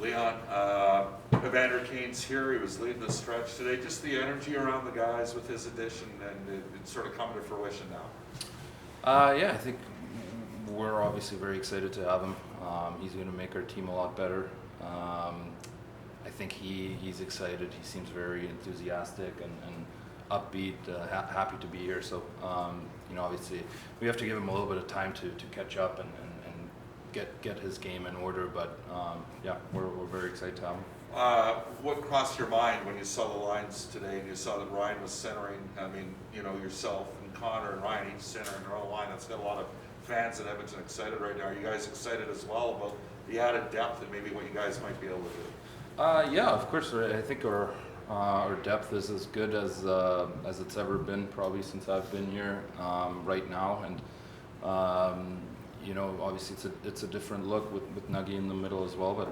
Leon, Evander Kane's here. He was leading the stretch today. Just the energy around the guys with his addition, and it's sort of coming to fruition now. Yeah, I think we're obviously very excited to have him. He's going to make our team a lot better. I think he's excited. He seems very enthusiastic and upbeat, happy to be here. So, obviously we have to give him a little bit of time to catch up and get his game in order. But yeah, we're very excited to have him. What crossed your mind when you saw the lines today and you saw that Ryan was centering? I mean, yourself and Connor and Ryan each centering their own line. That's got a lot of fans at Edmonton excited right now. Are you guys excited as well about the added depth and maybe what you guys might be able to do? Yeah, of course. I think our depth is as good as it's ever been, probably since I've been here right now. And obviously it's a different look with Nuggy in the middle as well. But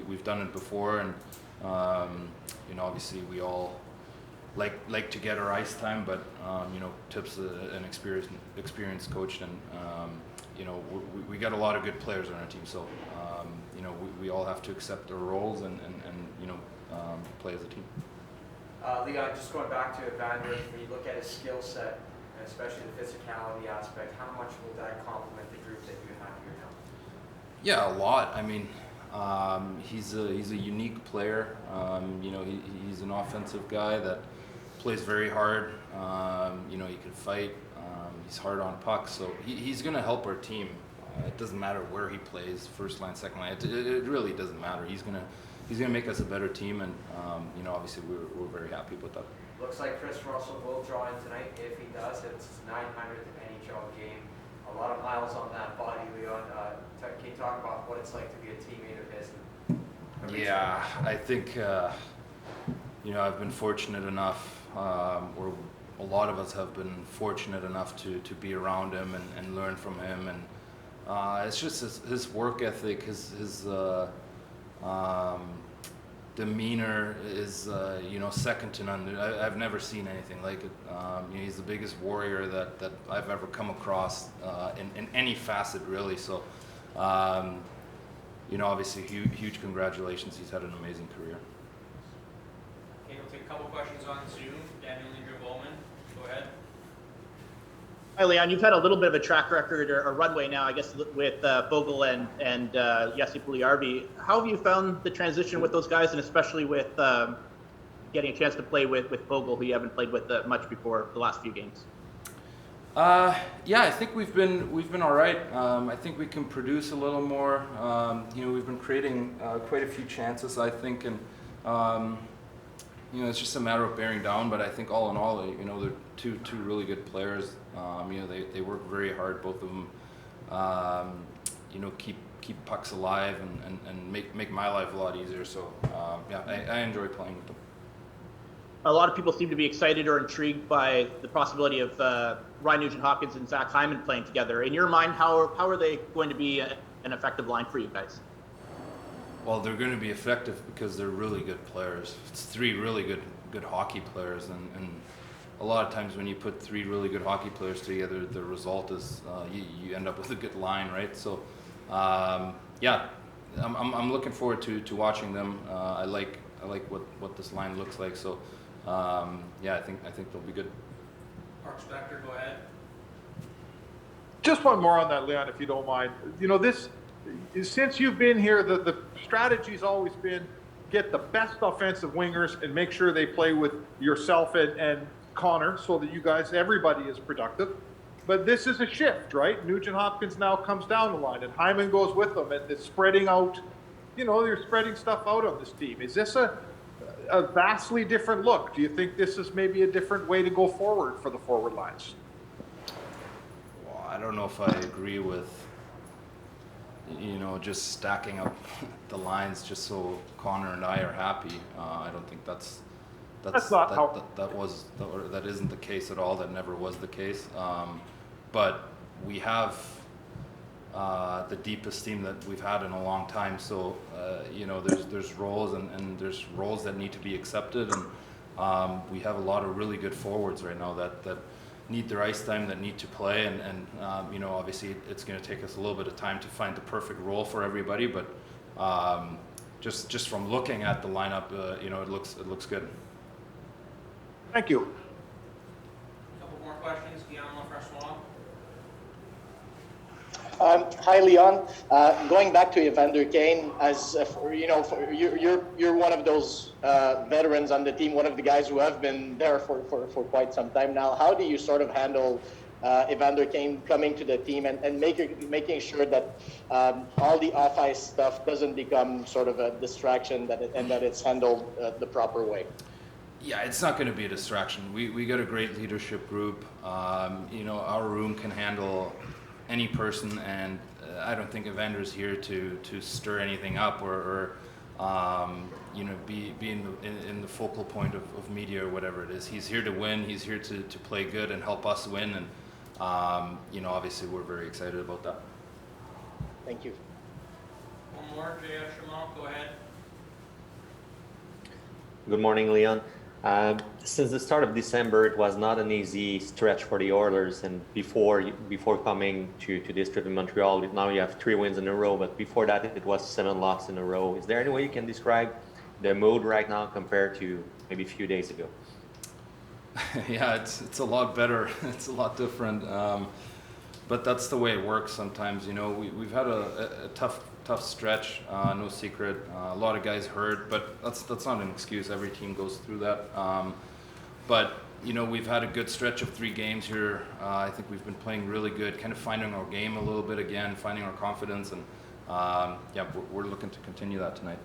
we've done it before, and obviously we all like to get our ice time. But Tip's an experienced coach, and we got a lot of good players on our team. So we all have to accept our roles and play as a team. Leon, just going back to Evander, when you look at his skill set, and especially the physicality aspect, how much will that complement the group that you have here now? Yeah, a lot. I mean, he's a unique player. He's an offensive guy that plays very hard. He can fight. He's hard on pucks, so he's going to help our team. It doesn't matter where he plays, first line, second line. It really doesn't matter. He's gonna make us a better team, and obviously we're very happy with that. Looks like Chris Russell will draw in tonight. If he does, it's his 900th NHL game. A lot of miles on that body, Leon. Can you talk about what it's like to be a teammate of his? Yeah, I think I've been fortunate enough, or a lot of us have been fortunate enough to be around him and learn from him, and it's just his work ethic, his demeanor is second to none. I've never seen anything like it. He's the biggest warrior that I've ever come across in any facet, really. So obviously huge congratulations. He's had an amazing career. Okay, we'll take a couple questions on Zoom. Daniel Linder-Bowman, go ahead. Hi, Leon. You've had a little bit of a track record or runway now, I guess, with Vogel and Jesse Puljujarvi. How have you found the transition with those guys, and especially with getting a chance to play with Vogel, who you haven't played with much before the last few games? Yeah, I think we've been all right. I think we can produce a little more. We've been creating quite a few chances, I think, and it's just a matter of bearing down. But I think all in all, they're two really good players. They work very hard, both of them. Keep pucks alive and make my life a lot easier. So yeah, I enjoy playing with them. A lot of people seem to be excited or intrigued by the possibility of Ryan Nugent-Hopkins and Zach Hyman playing together. In your mind, how are they going to be an effective line for you guys? Well, they're going to be effective because they're really good players. It's three really good hockey players, and a lot of times when you put three really good hockey players together, the result is you end up with a good line, right? So, yeah, I'm looking forward to watching them. I like what this line looks like. So, yeah, I think they'll be good. Mark Spector, go ahead. Just one more on that, Leon, if you don't mind. Since you've been here, the strategy's always been get the best offensive wingers and make sure they play with yourself and Connor, so that everybody is productive. But this is a shift, right? Nugent-Hopkins now comes down the line, and Hyman goes with them, and it's spreading out. You're spreading stuff out on this team. Is this a vastly different look? Do you think this is maybe a different way to go forward for the forward lines? Well, I don't know if I agree with just stacking up the lines just so Connor and I are happy. I don't think that isn't the case at all. That never was the case. But we have the deepest team that we've had in a long time. So there's roles and there's roles that need to be accepted, and we have a lot of really good forwards right now that need their ice time, that need to play, and obviously it's going to take us a little bit of time to find the perfect role for everybody. But just from looking at the lineup, you know, it looks good. Thank you. Couple more questions, Guillaume Francois. Hi, Leon. Going back to Evander Kane, as you know, you're one of those veterans on the team, one of the guys who have been there for quite some time now. How do you sort of handle Evander Kane coming to the team and making sure that all the off-ice stuff doesn't become sort of a distraction and that it's handled the proper way? Yeah, it's not going to be a distraction. We got a great leadership group. You know, our room can handle any person, and I don't think Evander's here to stir anything up or you know, be in the focal point of media or whatever it is. He's here to win. He's here to play good and help us win, and you know, obviously we're very excited about that. Thank you. One more, J.F. Chamon, go ahead. Good morning, Leon. Since the start of December, it was not an easy stretch for the Oilers, and before coming to this trip in Montreal, now you have 3 wins in a row, but before that it was 7 losses in a row. Is there any way you can describe the mood right now compared to maybe a few days ago? Yeah, it's a lot better. It's a lot different. But that's the way it works sometimes. You know, we've had a tough stretch, no secret. A lot of guys hurt, but that's not an excuse. Every team goes through that. But you know, we've had a good stretch of 3 games here. I think we've been playing really good, kind of finding our game a little bit again, finding our confidence, and yeah, we're looking to continue that tonight.